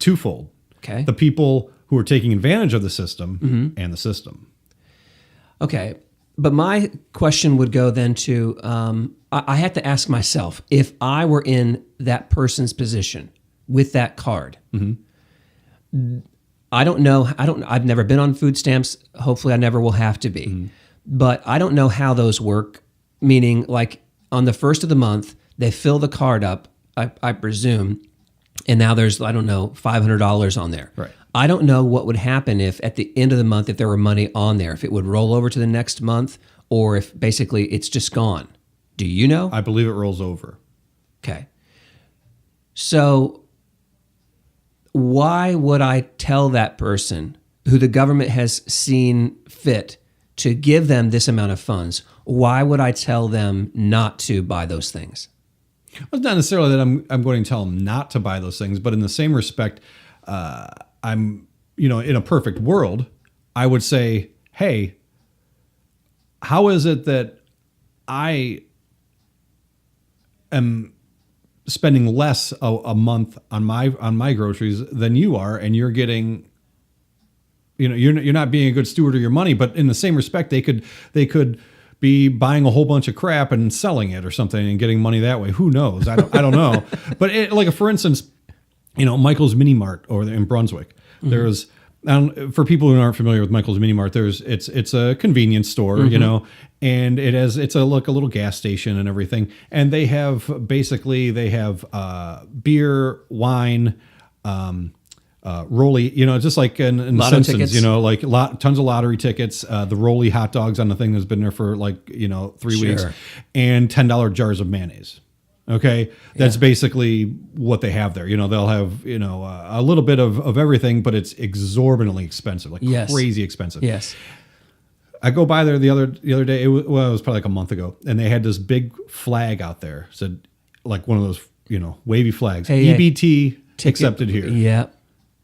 twofold. Okay. The people who are taking advantage of the system and the system. Okay. But my question would go then to, I have to ask myself, if I were in that person's position with that card, I don't know. I've never been on food stamps. Hopefully I never will have to be. But I don't know how those work, meaning like on the first of the month, they fill the card up, I presume, and now there's, I don't know, $500 on there. Right. I don't know what would happen if at the end of the month, if there were money on there, if it would roll over to the next month, or if basically it's just gone. Do you know? I believe it rolls over. Okay. So why would I tell that person who the government has seen fit to give them this amount of funds? Why would I tell them not to buy those things? Well, it's not necessarily that I'm going to tell them not to buy those things, but in the same respect, I'm, in a perfect world, I would say, hey, how is it that I am spending less a month on my groceries than you are, and you're getting, you're not being a good steward of your money, but in the same respect, they could be buying a whole bunch of crap and selling it or something and getting money that way. Who knows? I don't know. But for instance, Michael's Mini Mart in Brunswick. There's, for people who aren't familiar with Michael's Mini Mart, it's a convenience store, and it's a little gas station and everything. And they have beer, wine, Rolly, just like in Lotto Simpsons, tickets. tons of lottery tickets, the Rolly hot dogs on the thing that's been there for 3 weeks, and $10 jars of mayonnaise. Okay. That's basically what they have there. They'll have, a little bit of everything, but it's exorbitantly expensive, crazy expensive. Yes. I go by there the other day. It was probably like a month ago, and they had this big flag out there. Said like one of those, wavy flags, EBT accepted here. Yeah.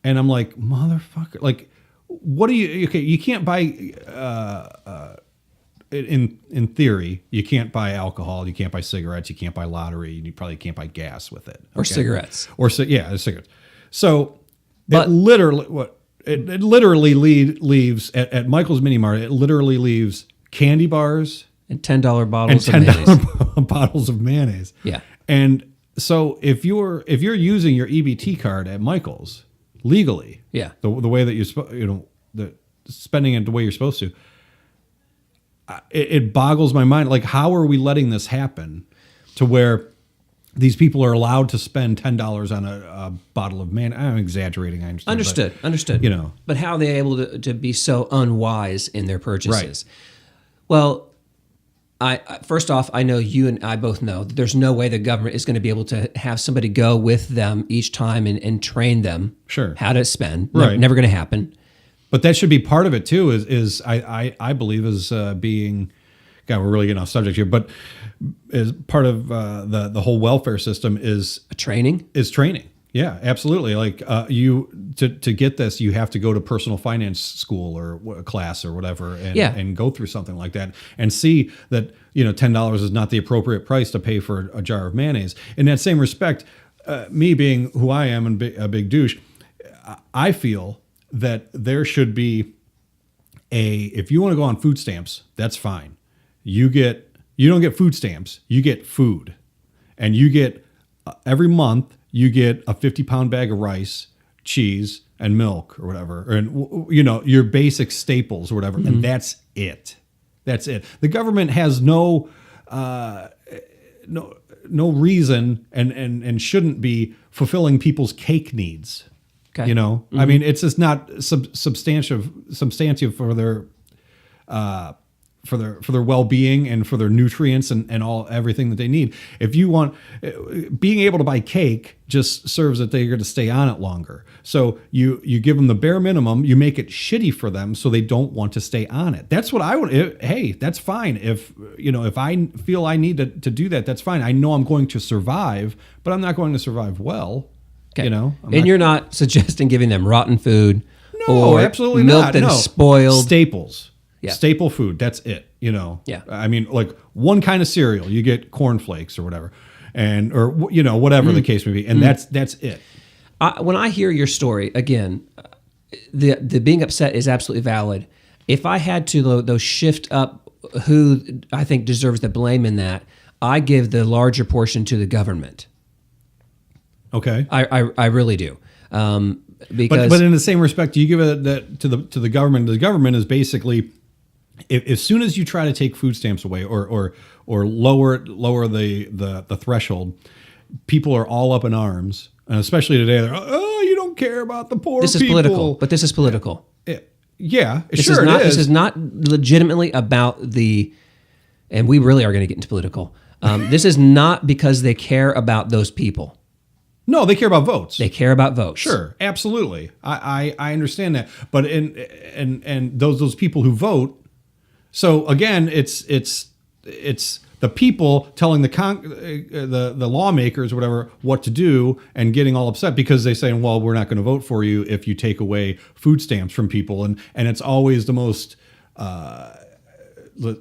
And I'm like, motherfucker, like, what do you, okay, you can't buy, in theory, you can't buy alcohol, you can't buy cigarettes, you can't buy lottery, you probably can't buy gas with it. Okay? Or cigarettes. Cigarettes. So But it literally leaves, at Michael's Mini Mart, it literally leaves candy bars and $10 bottles and of mayonnaise. bottles of mayonnaise. Yeah. And so if you're using your EBT card at Michael's legally, the way that the spending it the way you're supposed to, it boggles my mind. Like, how are we letting this happen to where these people are allowed to spend $10 on a bottle of mayonnaise? I'm exaggerating. I understand. Understood. But how are they able to be so unwise in their purchases? Right. Well, first off, I know you and I both know that there's no way the government is going to be able to have somebody go with them each time and train them how to spend. Right. Never going to happen. But that should be part of it too. Is I believe is being, God, we're really getting off subject here, but as part of the whole welfare system is training. Yeah, absolutely. Like to get this, you have to go to personal finance school or class or whatever, and go through something like that and see that $10 is not the appropriate price to pay for a jar of mayonnaise. In that same respect, me being who I am and a big douche, I feel that there should be if you want to go on food stamps, that's fine. You don't get food stamps, you get food, and you get every month. You get a 50-pound bag of rice, cheese, and milk or whatever, and your basic staples or whatever, and that's it. That's it. The government has no reason and shouldn't be fulfilling people's cake needs. Okay. I mean, it's just not substantive for their well-being and for their nutrients and everything that they need. If you want, being able to buy cake just serves that they're going to stay on it longer. So you give them the bare minimum, you make it shitty for them so they don't want to stay on it. That's what I would. Hey, that's fine. If I feel I need to do that, that's fine. I know I'm going to survive, but I'm not going to survive well. Okay. You're not suggesting giving them rotten food, no, absolutely milk not. that is spoiled. Staples. Yeah. Staple food. That's it. Yeah. I mean, like one kind of cereal, you get cornflakes or whatever, or whatever the case may be, and that's it. when I hear your story, again, the being upset is absolutely valid. If I had to, though, shift up who I think deserves the blame in that, I give the larger portion to the government. Okay. I really do. Because but in the same respect, do you give it that to the government? The government is basically, as soon as you try to take food stamps away or lower the threshold, people are all up in arms, and especially today, they're you don't care about the poor. This is people. political, but this is political. Yeah, this sure is not, it is. This is not legitimately about the, and we really are going to get into political. This is not because they care about those people. No, they care about votes. They care about votes. Sure, absolutely. I understand that. But and those people who vote. So again, it's the people telling the lawmakers or whatever what to do and getting all upset because they say, well, we're not going to vote for you if you take away food stamps from people, and it's always the most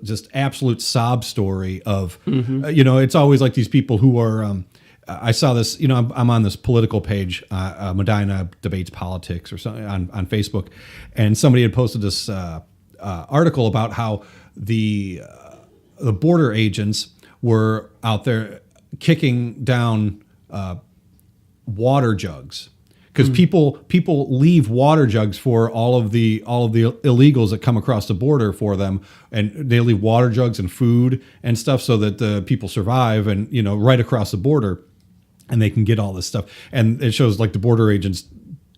just absolute sob story of it's always like these people who are. I saw this, I'm on this political page, Medina Debates Politics or something on Facebook, and somebody had posted this article about how the border agents were out there kicking down water jugs because people leave water jugs for all of the illegals that come across the border for them, and they leave water jugs and food and stuff so that the people survive and right across the border. And they can get all this stuff, and it shows like the border agents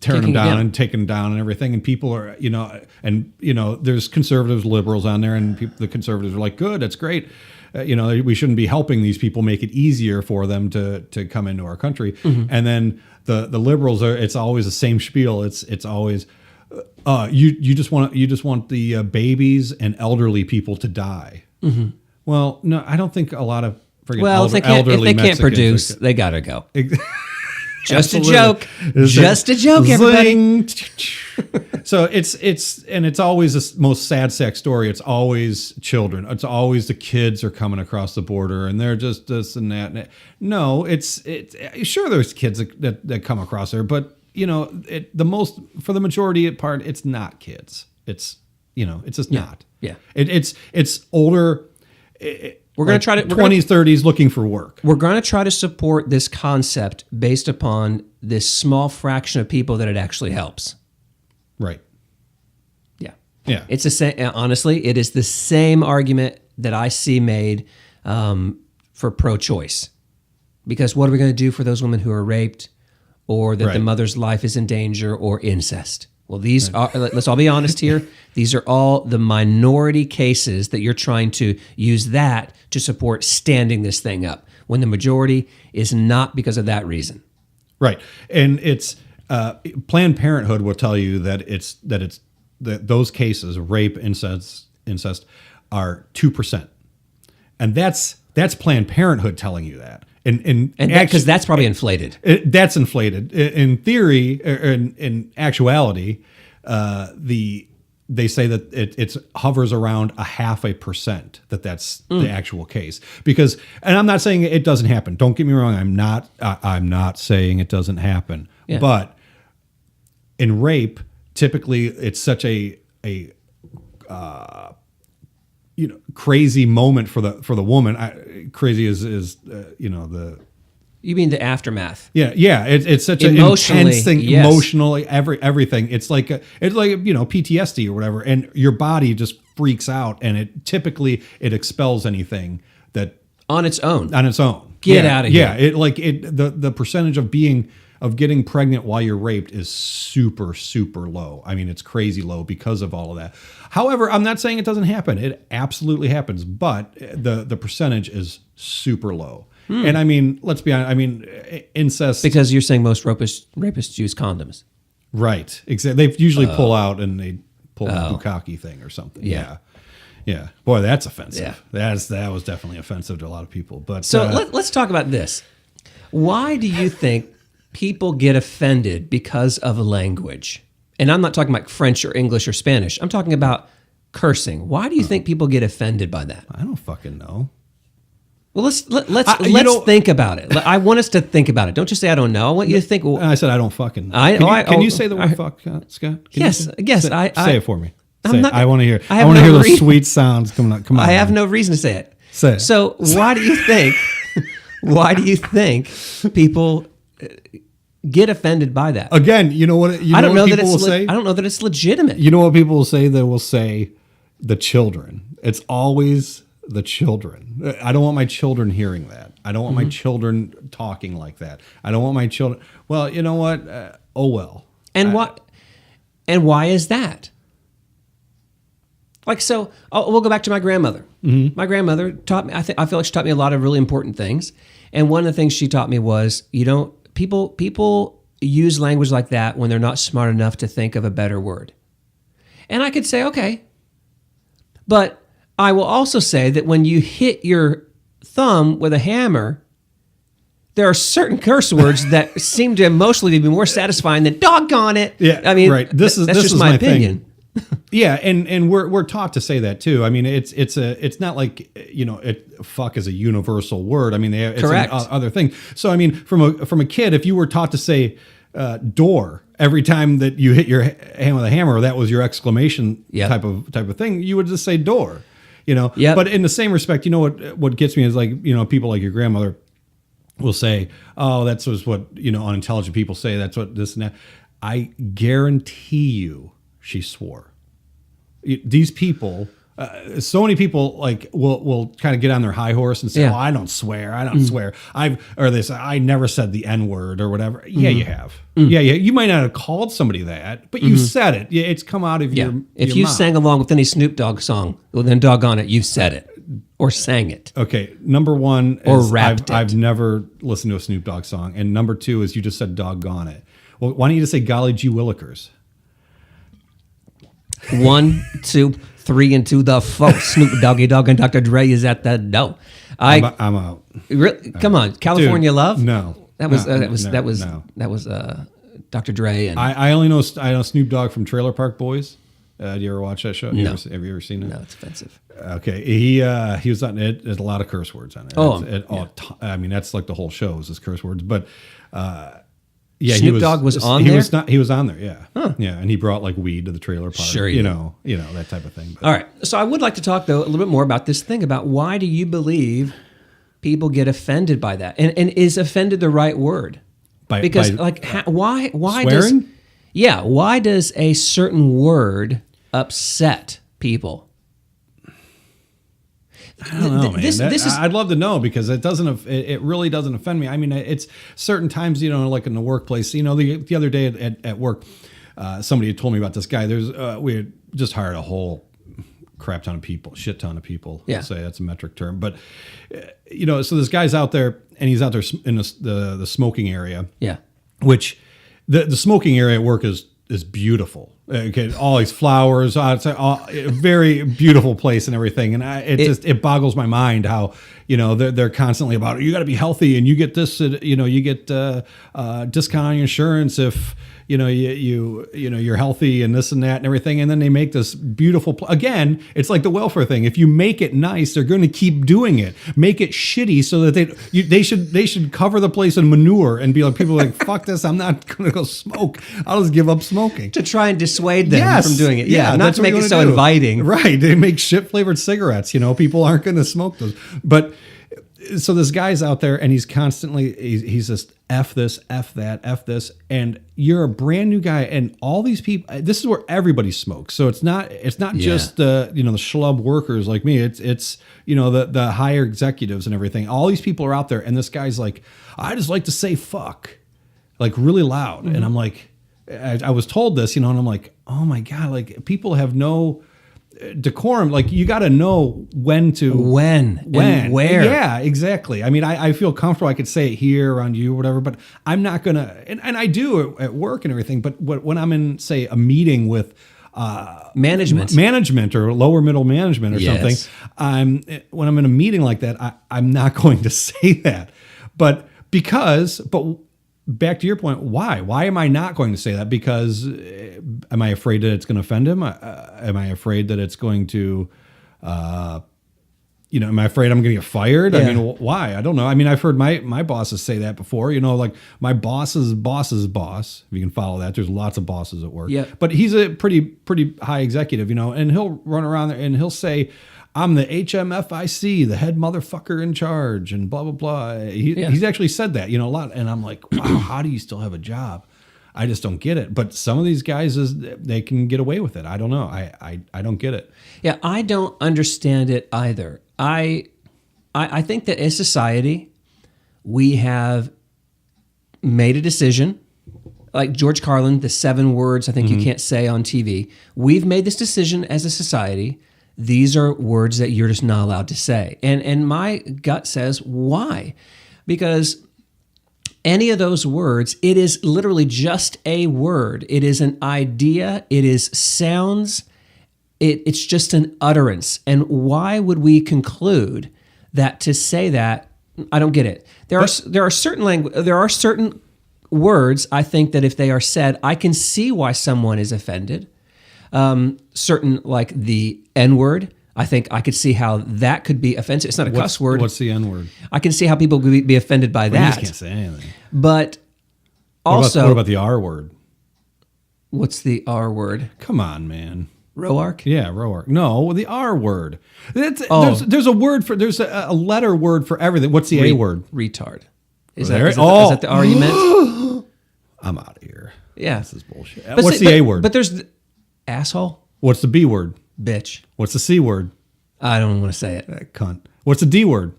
tearing them down and taking them down and everything. And people are, there's conservatives, liberals on there, and the conservatives are like, "Good, that's great." We shouldn't be helping these people, make it easier for them to come into our country. Mm-hmm. And then the liberals are. It's always the same spiel. It's always you just want the babies and elderly people to die. Mm-hmm. Well, no, I don't think a lot of. Well, if they can't Mexicans produce, they gotta go. Just a joke. Just a joke, everybody. So it's always the most sad sack story. It's always children. It's always the kids are coming across the border and they're just this and that. No, it's sure there's kids that come across there, but for the majority part, it's not kids. It's just not. Yeah. It's older. We're going to try to 20s, 30s looking for work. We're going to try to support this concept based upon this small fraction of people that it actually helps. Right. Yeah. Yeah. It's the same. Honestly, it is the same argument that I see made for pro-choice. Because what are we going to do for those women who are raped, or that the mother's life is in danger, or incest? Well, these are, let's all be honest here, these are all the minority cases that you're trying to use that to support standing this thing up, when the majority is not because of that reason. Right. And it's Planned Parenthood will tell you that those cases, rape, incest are 2%. And that's Planned Parenthood telling you that. And because that's probably inflated. That's inflated. In theory, in actuality, they say that it hovers around 0.5%. That's the actual case. Because, and I'm not saying it doesn't happen. Don't get me wrong. I'm not saying it doesn't happen. Yeah. But in rape, typically it's such a crazy moment for the woman. Crazy is the. You mean the aftermath? Yeah. It's such an intense thing. Yes. Emotionally, everything. It's like PTSD or whatever, and your body just freaks out, and it typically expels anything that on its own. Get out of here. Yeah. The percentage of getting pregnant while you're raped is super, super low. I mean, it's crazy low because of all of that. However, I'm not saying it doesn't happen. It absolutely happens, but the percentage is super low. And I mean, let's be honest. I mean, incest. Because you're saying most rapists use condoms. Right. Exactly. They usually pull out and they pull a bukkake thing or something. Yeah. Yeah. Boy, that's offensive. Yeah. That was definitely offensive to a lot of people. But so let's talk about this. Why do you think people get offended because of language? And I'm not talking about French or English or Spanish. I'm talking about cursing. Why do you think people get offended by that? I don't fucking know. Well, let's think about it. I want us to think about it. Don't just say I don't know. I want you to think. Well, I said I don't fucking. Can you say the word fuck, Scott? Yes. Say it for me. I want to hear. I want to hear those sweet sounds coming out. Come on. I have no reason to say it. Say it. So why do you think? Why do you think people get offended by that? Again, you know what? I don't know that it's. I don't know that it's legitimate. You know what people will say? They will say the children. It's always the children. I don't want my children hearing that. I don't want my children talking like that. I don't want my children. Well, you know what? Oh well. And what? And why is that? Like, so we'll go back to my grandmother. Mm-hmm. My grandmother taught me. I feel like she taught me a lot of really important things. And one of the things she taught me was, people use language like that when they're not smart enough to think of a better word. And I could say, okay, but I will also say that when you hit your thumb with a hammer, there are certain curse words that seem to emotionally be more satisfying than doggone it. Yeah, I mean, right. That's just my opinion. Yeah, and we're taught to say that too. I mean, it's not like, fuck is a universal word. I mean, it's other thing. So I mean, from a kid, if you were taught to say door every time that you hit your hand with a hammer, that was your exclamation type of thing, you would just say door. Yep. But in the same respect, what gets me is like, people like your grandmother will say, oh, that's what unintelligent people say. That's what this and that. I guarantee you, she swore. These people, so many people like will kind of get on their high horse and say, "Oh, I don't swear. I don't swear. They say I never said the N-word or whatever." Yeah, you have. Yeah. You might not have called somebody that, but you said it. It's come out of your. If you mouth. Sang along with any Snoop Dogg song, well, then doggone it, you said it or sang it. Okay, number one, or rapped it. I've never listened to a Snoop Dogg song, and number two is you just said doggone it. Well, why don't you just say golly gee willikers? 1, 2, 3, and to the folk. Snoop Doggy Dogg and Dr. Dre is at the door. I'm out. Really, come on, California Dude, Love. No, that was Dr. Dre and I only know Snoop Dogg from Trailer Park Boys. Do you ever watch that show? No. Have you ever seen it? No, it's offensive. Okay, he was on it. There's a lot of curse words on it. I mean, that's like the whole show is curse words, but. Yeah, Snoop Dogg was on there? He was on there, yeah. Huh. Yeah, and he brought like weed to the trailer park. Sure, you know, that type of thing. But. All right. So I would like to talk though a little bit more about this thing about why do you believe people get offended by that? And is offended the right word? Why swearing? Why does a certain word upset people? I don't know, man. I'd love to know because it really doesn't offend me. I mean, it's certain times, like in the workplace, the other day at work, somebody had told me about this guy. We had just hired a whole shit ton of people. Yeah. I'll say that's a metric term. But, so this guy's out there and he's out there in the smoking area. Yeah. Which the smoking area at work is beautiful. Okay, all these flowers. It's a very beautiful place and everything. And it boggles my mind how they're constantly about you got to be healthy and you get this. You get discount on your insurance if you're healthy and this and that and everything. And then they make this beautiful. Again, it's like the welfare thing. If you make it nice, they're going to keep doing it. Make it shitty so that they should cover the place in manure and be like people are like fuck this. I'm not going to go smoke. I'll just give up smoking to try and dissuade them from doing it. Yeah, not to make it so inviting. Right? They make shit flavored cigarettes. People aren't going to smoke those. But so this guy's out there and he's constantly he's just F this, F that, F this, and you're a brand new guy, and all these people. This is where everybody smokes, so it's not just the schlub workers like me. It's the higher executives and everything. All these people are out there, and this guy's like, I just like to say fuck, like really loud, and I'm like, I was told this, and I'm like, oh my god, like people have no decorum. Like you got to know when and where. Yeah, exactly. I mean, I feel comfortable. I could say it here around you or whatever, but I'm not gonna. And I do at work and everything. But when I'm in, say, a meeting with management or lower middle management or something, when I'm in a meeting like that, I'm not going to say that. But back to your point, why? Why am I not going to say that? Because am I afraid that it's going to offend him? Am I afraid that it's going to am I afraid I'm going to get fired? Yeah. I mean, why? I don't know. I mean, I've heard my bosses say that before, like my boss's boss's boss, if you can follow that. There's lots of bosses at work. Yeah. But he's a pretty high executive, and he'll run around there and he'll say, I'm the HMFIC, the head motherfucker in charge, and blah, blah, blah. He's actually said that, a lot. And I'm like, wow, how do you still have a job? I just don't get it. But some of these guys, they can get away with it. I don't know. I don't get it. Yeah, I don't understand it either. I think that as society, we have made a decision, like George Carlin, the 7 words I think you can't say on TV. We've made this decision as a society. These are words that you're just not allowed to say. And my gut says, why? Because any of those words, it is literally just a word. It is an idea. It is sounds. It's just an utterance. And why would we conclude that to say that? I don't get it. There are certain words, I think, that if they are said, I can see why someone is offended. Certain, like the N-word, I think I could see how that could be offensive. It's not a cuss word. What's the N-word? I can see how people could be offended by that. You just can't say anything. But also... What about the R word? What's the R word? Come on, man. Roark? Yeah, roark. No, the R word. There's a word for... There's a letter word for everything. What's the A word? Retard. Is that the R you meant? I'm out of here. Yeah. This is bullshit. What's the A word? But there's... Asshole? What's the B word? Bitch. What's the C word? I don't want to say it. Cunt. What's the D word?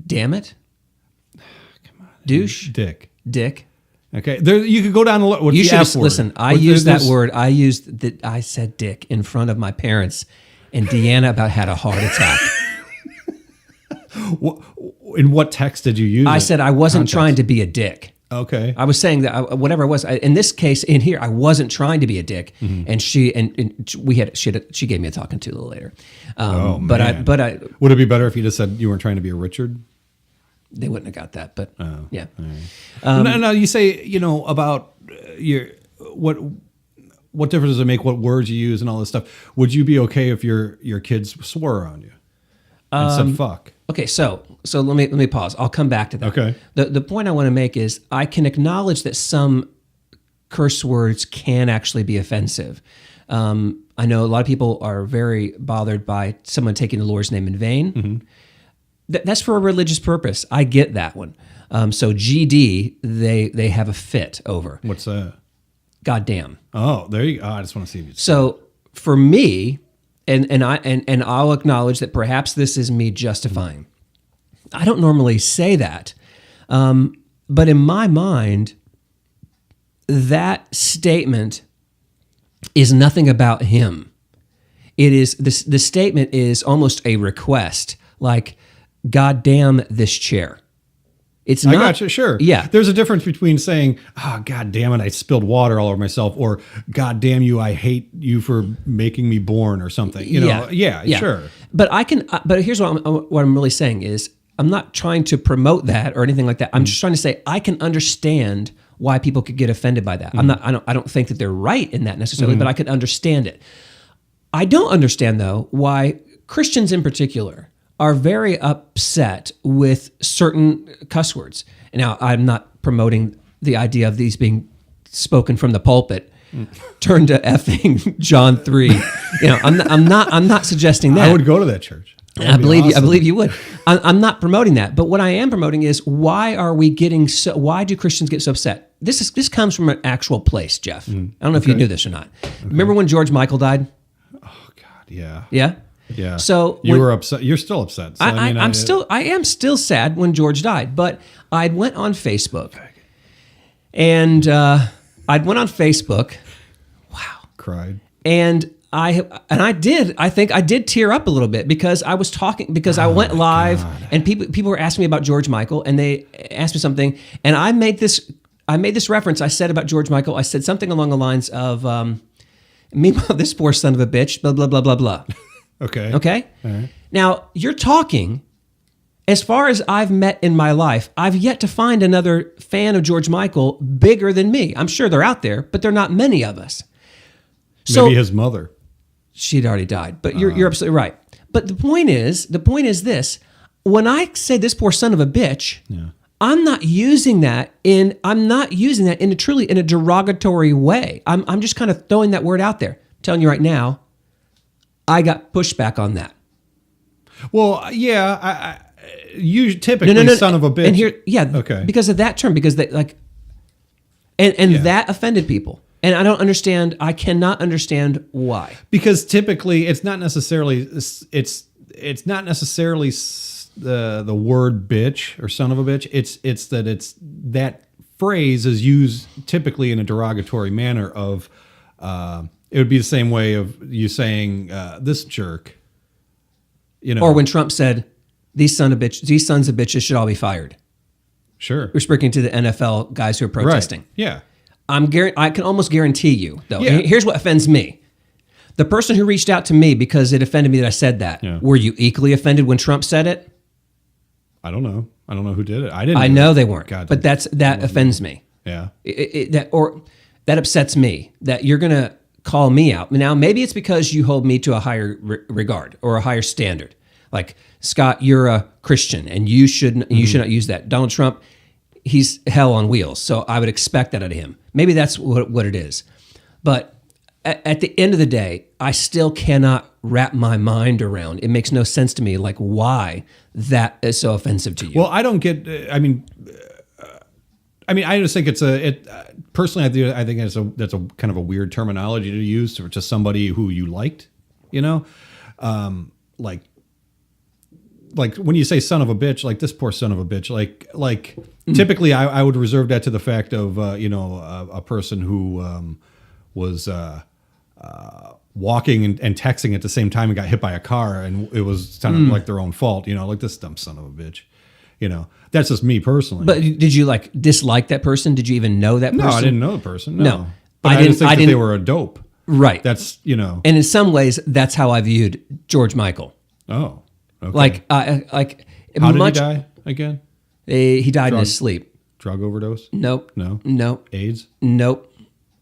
Damn it. Come on. Douche. Dick. Okay. There, you could go down the list. What's you the should F word? Listen, I used that word. I said dick in front of my parents, and Deanna about had a heart attack. In what text did you use? I said I wasn't trying to be a dick. Okay. I was saying that whatever it was, in this case, in here, I wasn't trying to be a dick, and she gave me a talking to a little later. But I would it be better if you just said you weren't trying to be a Richard? They wouldn't have got that, but yeah. Right. No, you say about your what difference does it make what words you use and all this stuff? Would you be okay if your kids swore on you and said fuck? Okay, so let me pause. I'll come back to that. Okay. The point I want to make is I can acknowledge that some curse words can actually be offensive. I know a lot of people are very bothered by someone taking the Lord's name in vain. Mm-hmm. That's for a religious purpose. I get that one. So GD, they have a fit over. What's that? Goddamn. Oh, there you go. Oh, I just want to see if you. So for me, and I'll acknowledge that perhaps this is me justifying. I don't normally say that, but in my mind, that statement is nothing about him. It is the statement is almost a request, like, God damn this chair. It's not. I got you, sure. Yeah. There's a difference between saying, oh, God damn it, I spilled water all over myself, or God damn you, I hate you for making me born, or something. Yeah, sure. But but here's what I'm really saying is, I'm not trying to promote that or anything like that. I'm just trying to say I can understand why people could get offended by that. I don't think that they're right in that necessarily, but I can understand it. I don't understand, though, why Christians in particular are very upset with certain cuss words. Now, I'm not promoting the idea of these being spoken from the pulpit. Turn to effing John 3. I'm not suggesting that. I would go to that church. I believe you would. I'm not promoting that. But what I am promoting is why do Christians get so upset? This comes from an actual place, Jeff. I don't know if you knew this or not. Okay. Remember when George Michael died? Oh God, yeah. Yeah? Yeah. So you were upset. You're still upset. So, I am still sad when George died. But I went on Facebook, and I went on Facebook. Wow. Cried. And I think I did tear up a little bit because I was talking I went live and people were asking me about George Michael, and they asked me something, and I made this reference. I said about George Michael. I said something along the lines of, "Meanwhile, this poor son of a bitch, blah blah blah blah blah." Okay. All right. Now, you're talking, as far as I've met in my life, I've yet to find another fan of George Michael bigger than me. I'm sure they're out there, but they're not many of us. So, maybe his mother. She'd already died, but you're absolutely right. But the point is this: when I say this poor son of a bitch, I'm not using that in a truly in a derogatory way. I'm just kind of throwing that word out there. I'm telling you right now, I got pushback on that. Well, yeah, you typically son of a bitch. And here, okay, because of that term, because they that offended people. And I don't understand. I cannot understand why. Because typically, it's not necessarily the word bitch or son of a bitch. It's that phrase is used typically in a derogatory manner. Of it would be the same way of you saying this jerk. Or when Trump said these sons of bitches should all be fired. Sure, we're speaking to the NFL guys who are protesting. Right. Yeah. I can almost guarantee you, though. Yeah. Here's what offends me. The person who reached out to me because it offended me that I said that, were you equally offended when Trump said it? I don't know. I don't know who did it. I didn't. I know they weren't. God, but that offends me. Yeah. That upsets me that you're going to call me out. Now, maybe it's because you hold me to a higher regard or a higher standard. Like, Scott, you're a Christian and you should not use that. Donald Trump, he's hell on wheels. So I would expect that out of him. Maybe that's what it is. But at the end of the day, I still cannot wrap my mind around. It makes no sense to me, like, why that is so offensive to you. Well, I don't get. I just think personally, I think that's a kind of a weird terminology to use to somebody who you liked. Like when you say son of a bitch, like this poor son of a bitch, typically I would reserve that to the fact of, a person who was walking and texting at the same time and got hit by a car and it was kind of like their own fault, like this dumb son of a bitch, that's just me personally. But did you dislike that person? Did you even know that person? No, I didn't know the person. No. But I didn't think that they were a dope. Right. That's, And in some ways, that's how I viewed George Michael. Oh. Okay. How did he die again? He died in his sleep. Drug overdose? Nope. No. AIDS? Nope.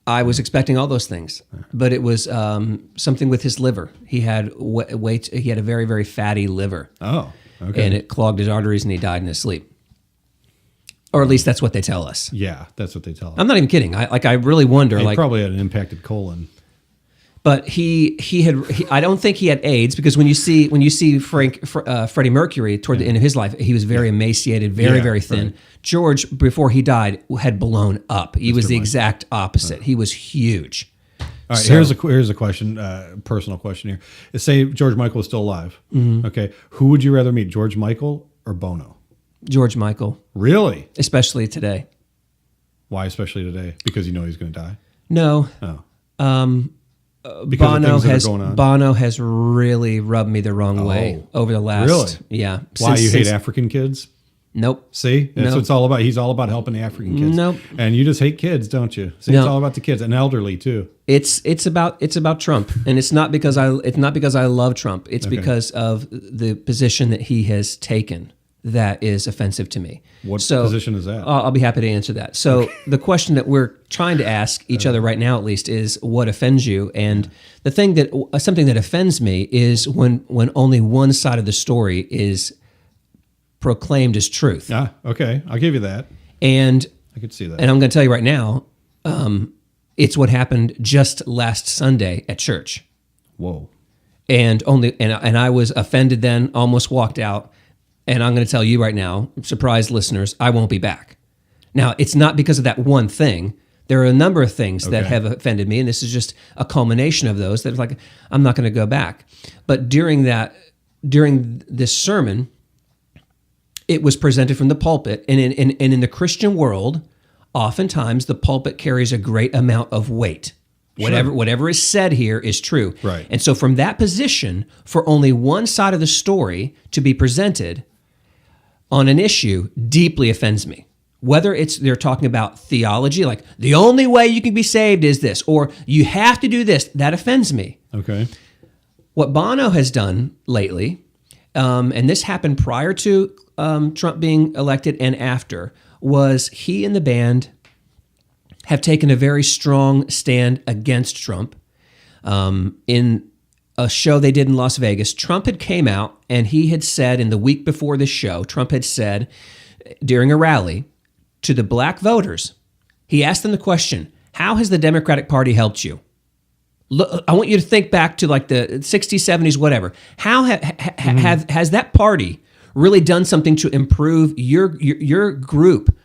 I was expecting all those things, but it was something with his liver. He had He had a very, very fatty liver. Oh. Okay. And it clogged his arteries, and he died in his sleep. Or at least that's what they tell us. Yeah, that's what they tell us. I'm not even kidding. I really wonder. He probably had an impacted colon. But I don't think he had AIDS, because when you see Freddie Mercury toward the end of his life, he was very emaciated, very thin. Right. George, before he died, had blown up. He was the exact opposite. He was huge. All right, so, here's a question, personal question here. Say George Michael is still alive. Mm-hmm. Okay, who would you rather meet, George Michael or Bono? George Michael. Really? Especially today. Why especially today? Because you know he's going to die? No. Oh. Bono has really rubbed me the wrong way over the last. Really? Yeah. Why you hate African kids? Nope. See, that's what it's all about. He's all about helping the African kids. Nope. And you just hate kids, don't you? See, It's all about the kids and elderly too. It's about Trump, and it's not because I love Trump. It's because of the position that he has taken that is offensive to me. What position is that? I'll be happy to answer that. So the question that we're trying to ask each other right now, at least, is what offends you? And the thing something that offends me is when only one side of the story is proclaimed as truth. Ah, okay, I'll give you that. And I could see that. And I'm going to tell you right now, it's what happened just last Sunday at church. Whoa. And I was offended then, almost walked out. And I'm going to tell you right now, surprise listeners, I won't be back. Now, it's not because of that one thing. There are a number of things that have offended me, and this is just a culmination of those that are like, I'm not going to go back. But during this sermon, it was presented from the pulpit, and in the Christian world, oftentimes the pulpit carries a great amount of weight. Whatever is said here is true. Right. And so from that position, for only one side of the story to be presented on an issue deeply offends me. Whether they're talking about theology, like the only way you can be saved is this, or you have to do this, that offends me. Okay. What Bono has done lately, and this happened prior to Trump being elected and after, was he and the band have taken a very strong stand against Trump in a show they did in Las Vegas. Trump had came out and he had said in the week before the show, Trump had said during a rally to the black voters, he asked them the question, how has the Democratic Party helped you? Look, I want you to think back to like the 60s, 70s, whatever. How has that party really done something to improve your group?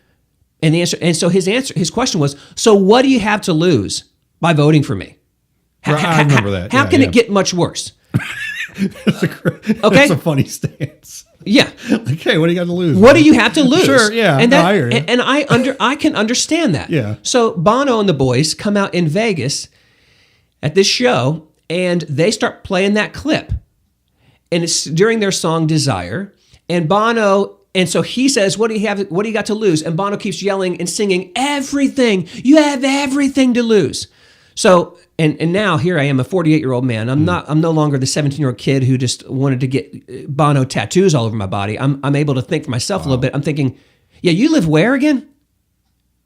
And the answer, and so his question was, so what do you have to lose by voting for me? I remember that. How can it get much worse? That's a funny stance. Yeah. Like, hey, what do you got to lose? What do you have to lose? Sure, yeah. And I hear you. And I can understand that. Yeah. So Bono and the boys come out in Vegas at this show, and they start playing that clip. And it's during their song Desire. And Bono, and so he says, what do you got to lose? And Bono keeps yelling and singing, everything. You have everything to lose. So, and now here I am, a 48-year-old man. I'm no longer the 17-year-old kid who just wanted to get Bono tattoos all over my body. I'm able to think for myself a little bit. I'm thinking, yeah, you live where again?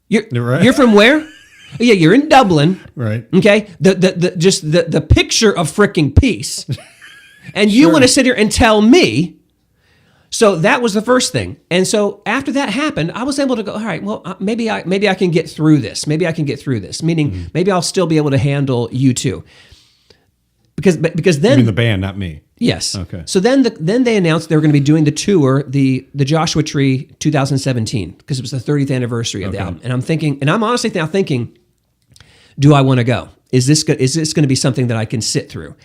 You're from where? Yeah, you're in Dublin. Right. Okay. The picture of freaking peace. And you want to sit here and tell me. So that was the first thing. And so after that happened, I was able to go, all right, well, maybe I can get through this. Maybe I can get through this. Meaning maybe I'll still be able to handle you too. Because then you mean the band, not me. Yes. Okay. So then they announced they were going to be doing the tour, the Joshua Tree 2017, because it was the 30th anniversary of the album. And I'm thinking, and I'm honestly now thinking, do I want to go? Is this going to be something that I can sit through?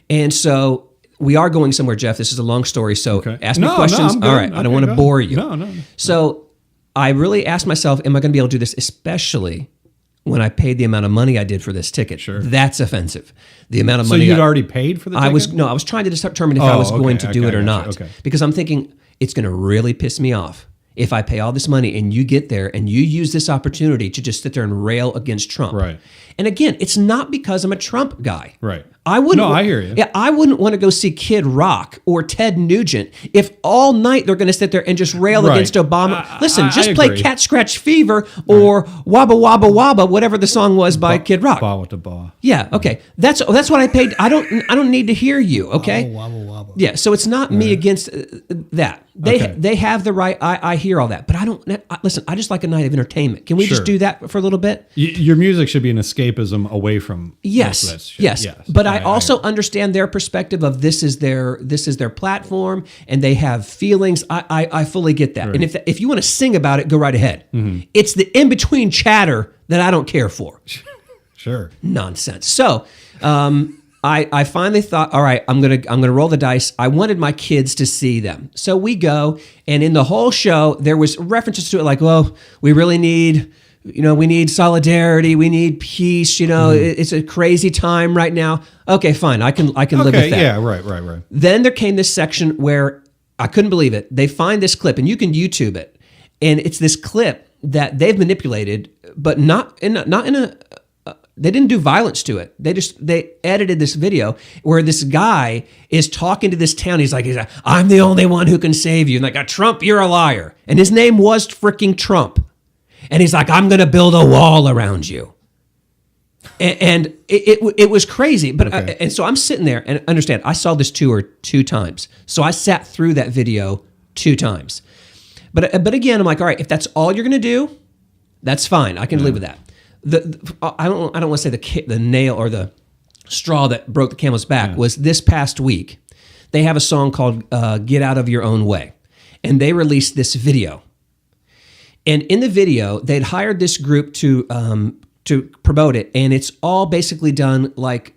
And so we are going somewhere, Jeff. This is a long story, so ask me questions. No, all right, I don't want to bore you. No. So I really asked myself, am I going to be able to do this, especially when I paid the amount of money I did for this ticket? Sure. That's offensive. The amount of So money you'd already paid for the ticket? I was trying to determine if I was going to do it or not. Okay. Because I'm thinking, it's going to really piss me off if I pay all this money and you get there and you use this opportunity to just sit there and rail against Trump. Right. And again, it's not because I'm a Trump guy. Right. I wouldn't. No, I hear you. Yeah, I wouldn't want to go see Kid Rock or Ted Nugent if all night they're going to sit there and just rail against Obama. Listen, just play agree. Cat Scratch Fever or Wabba Wabba Wabba, whatever the song was by Kid Rock. Ba with the ba. Yeah, okay. That's what I paid. I don't need to hear you, okay? Wabba wabba. Yeah, so it's not me against that. They have the right. I hear all that, but I don't. Listen, I just like a night of entertainment. Can we just do that for a little bit? Your music should be an escapism away from most of that shit. Yes. But I also understand their perspective of this is their platform and they have feelings. I fully get that. Right. And if you want to sing about it, go right ahead. It's the in between chatter that I don't care for. Sure. Nonsense. So I finally thought, all right, I'm gonna roll the dice. I wanted my kids to see them, so we go, and in the whole show there was references to it like, well, we really need. We need solidarity. We need peace. It's a crazy time right now. Okay, fine. I can live with that. Yeah, right. Then there came this section where I couldn't believe it. They find this clip, and you can YouTube it, and it's this clip that they've manipulated, but not in a. They didn't do violence to it. They edited this video where this guy is talking to this town. He's like, I'm the only one who can save you. And like, Trump, you're a liar. And his name was freaking Trump. And he's like, I'm going to build a wall around you. And it was crazy. But and so I'm sitting there and understand, I saw this tour 2 times. So I sat through that video 2 times. But again, I'm like, all right, if that's all you're going to do, that's fine. I can live with that. I don't want to say the nail or the straw that broke the camel's back was this past week. They have a song called Get Out of Your Own Way. And they released this video. And in the video, they'd hired this group to promote it, and it's all basically done like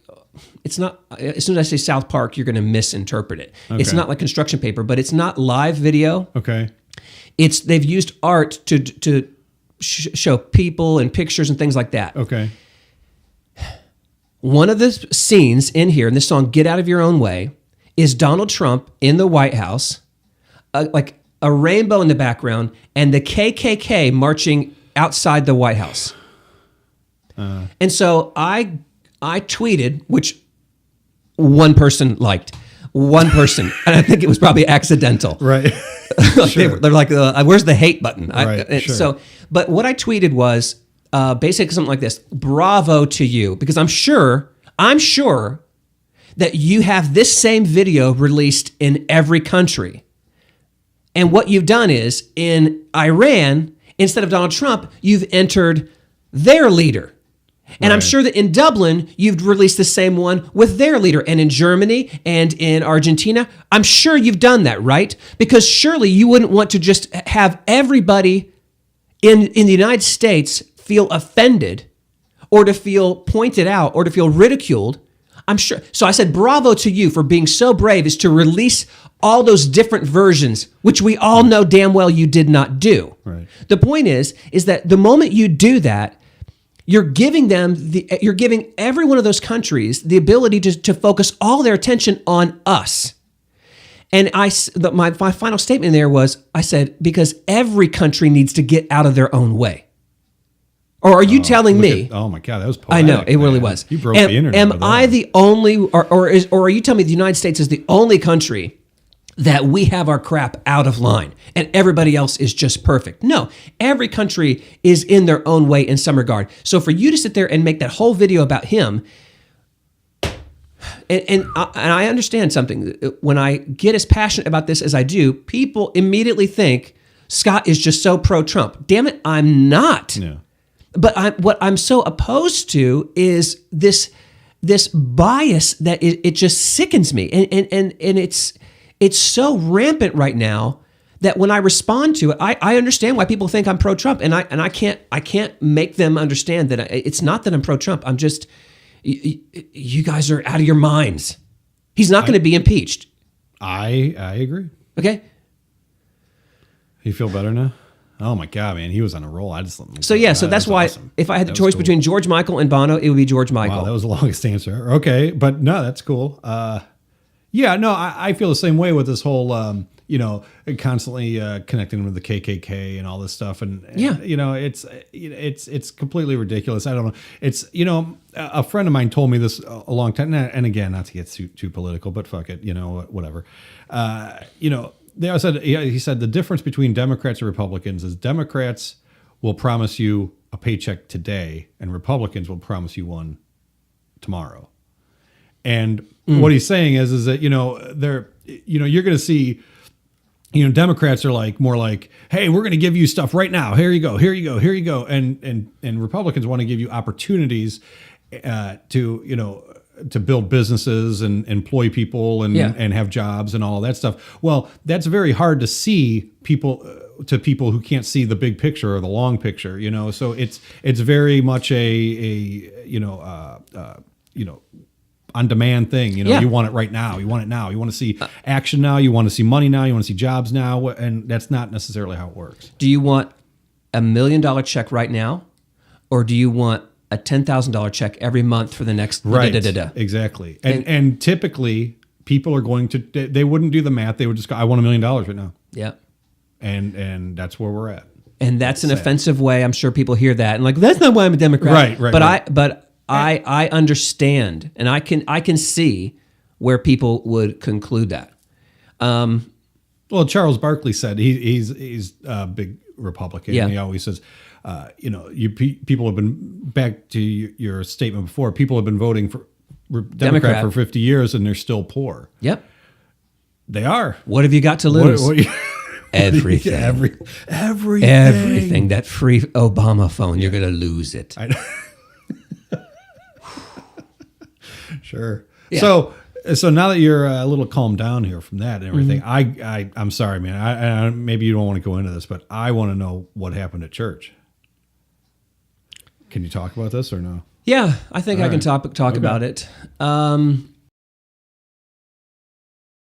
it's not. As soon as I say South Park, you're going to misinterpret it. Okay. It's not like construction paper, but it's not live video. Okay. They've used art to show people and pictures and things like that. Okay. One of the scenes in here in this song, "Get Out of Your Own Way," is Donald Trump in the White House, like a rainbow in the background, and the KKK marching outside the White House. And so I tweeted, which one person liked. One person. And I think it was probably accidental. Right. Sure. They're like, where's the hate button? Right. Sure. But what I tweeted was basically something like this. Bravo to you. Because I'm sure that you have this same video released in every country. And what you've done is, in Iran, instead of Donald Trump, you've entered their leader. And I'm sure that in Dublin, you've released the same one with their leader. And in Germany and in Argentina, I'm sure you've done that, right? Because surely you wouldn't want to just have everybody in the United States feel offended or to feel pointed out or to feel ridiculed. I'm sure. So I said, bravo to you for being so brave as to release all those different versions, which we all know damn well you did not do. Right. The point is that the moment you do that, you're giving every one of those countries the ability to focus all their attention on us. And my final statement there was, I said, because every country needs to get out of their own way. Or are you telling me? Oh my God, that was poetic. I know, it really was. You broke the internet. Am I the only, or are you telling me the United States is the only country that we have our crap out of line and everybody else is just perfect? No, every country is in their own way in some regard. So for you to sit there and make that whole video about him, and I understand something. When I get as passionate about this as I do, people immediately think Scott is just so pro-Trump. Damn it, I'm not. No. But what I'm so opposed to is this bias that it just sickens me, and it's so rampant right now that when I respond to it, I understand why people think I'm pro-Trump, and I can't make them understand that it's not that I'm pro-Trump. I'm just, you guys are out of your minds. He's not going to be impeached. I agree. Okay. You feel better now? Oh my God, man, he was on a roll. I just so that's why awesome. If I had the choice between George Michael and Bono, it would be George Michael. Wow, that was the longest answer. Okay, but no, that's cool. Yeah, no, I feel the same way with this whole, constantly connecting with the KKK and all this stuff, and it's completely ridiculous. I don't know. It's a friend of mine told me this a long time, and again, not to get too political, but fuck it, whatever. He said the difference between Democrats and Republicans is Democrats will promise you a paycheck today, and Republicans will promise you one tomorrow. And what he's saying is that they're you're going to see Democrats are like more like, hey, we're going to give you stuff right now. Here you go, here you go, here you go, and Republicans want to give you opportunities to build businesses and employ people and have jobs and all that stuff. Well, that's very hard to see people who can't see the big picture or the long picture, So it's very much a on demand thing. You want it right now. You want it now. You want to see action now. You want to see money now. You want to see jobs now. And that's not necessarily how it works. Do you want $1 million check right now, or do you want a $10,000 check every month for the next right? Exactly. And typically people are going to, they wouldn't do the math. They would just go, I want $1 million right now. Yeah. And that's where we're at. And that's an offensive way. I'm sure people hear that and like, that's not why I'm a Democrat. Right. But I understand, and I can see where people would conclude that. Well, Charles Barkley said he's a big Republican. Yeah. And he always says, people have been, back to your statement before, people have been voting for Democrat for 50 years and they're still poor. Yep. They are. What have you got to lose? Everything. Everything. That free Obama phone, you're going to lose it. I know. Sure. Yeah. So now that you're a little calmed down here from that and everything, I'm sorry, man. I maybe you don't want to go into this, but I want to know what happened at church. Can you talk about this or no? Yeah, I think I can talk about it.